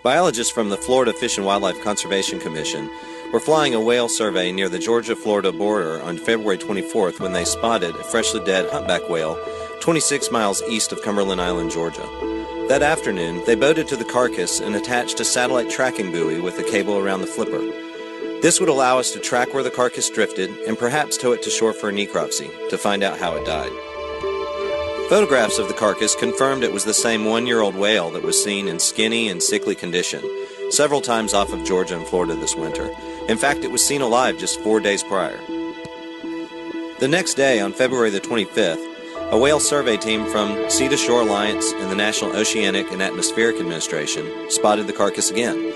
Biologists from the Florida Fish and Wildlife Conservation Commission were flying a whale survey near the Georgia-Florida border on February 24th when they spotted a freshly dead humpback whale 26 miles east of Cumberland Island, Georgia. That afternoon, they boated to the carcass and attached a satellite tracking buoy with a cable around the flipper. This would allow us to track where the carcass drifted and perhaps tow it to shore for a necropsy to find out how it died. Photographs of the carcass confirmed it was the same one-year-old whale that was seen in skinny and sickly condition several times off of Georgia and Florida this winter. In fact, it was seen alive just 4 days prior. The next day, on February the 25th, a whale survey team from Sea to Shore Alliance and the National Oceanic and Atmospheric Administration spotted the carcass again.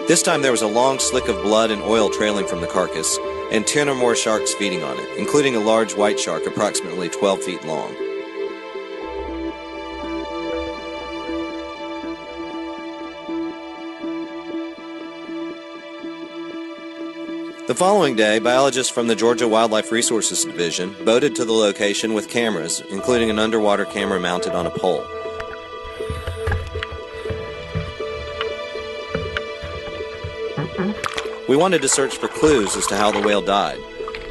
This time there was a long slick of blood and oil trailing from the carcass and 10 or more sharks feeding on it, including a large white shark approximately 12 feet long. The following day, biologists from the Georgia Wildlife Resources Division boated to the location with cameras, including an underwater camera mounted on a pole. We wanted to search for clues as to how the whale died.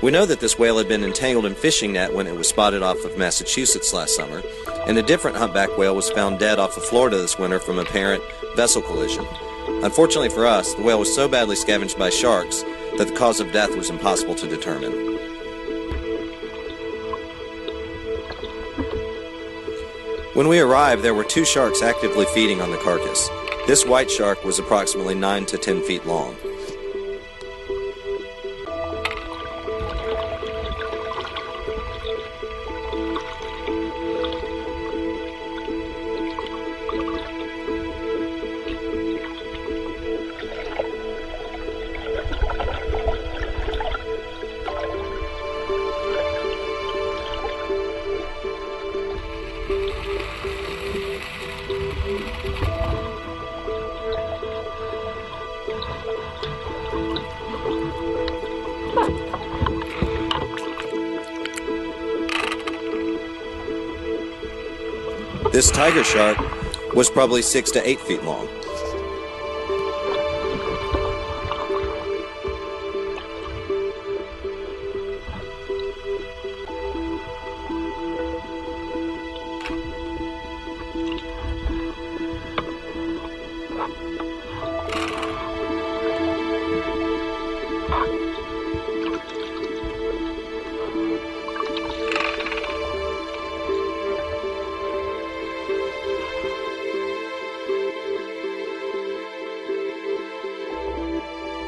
We know that this whale had been entangled in fishing net when it was spotted off of Massachusetts last summer, and a different humpback whale was found dead off of Florida this winter from a parent vessel collision. Unfortunately for us, the whale was so badly scavenged by sharks that the cause of death was impossible to determine. When we arrived, there were 2 sharks actively feeding on the carcass. This white shark was approximately 9 to 10 feet long. This tiger shark was probably 6 to 8 feet long.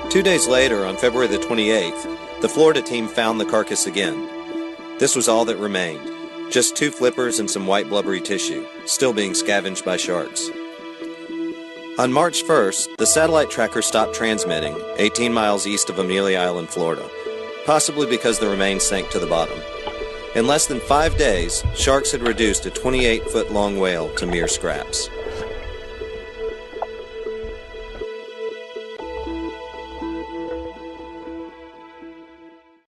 Two days later, on February the 28th, the Florida team found the carcass again. This was all that remained, just 2 flippers and some white blubbery tissue, still being scavenged by sharks. On March 1st, the satellite tracker stopped transmitting 18 miles east of Amelia Island, Florida, possibly because the remains sank to the bottom. In less than 5 days, sharks had reduced a 28-foot-long whale to mere scraps.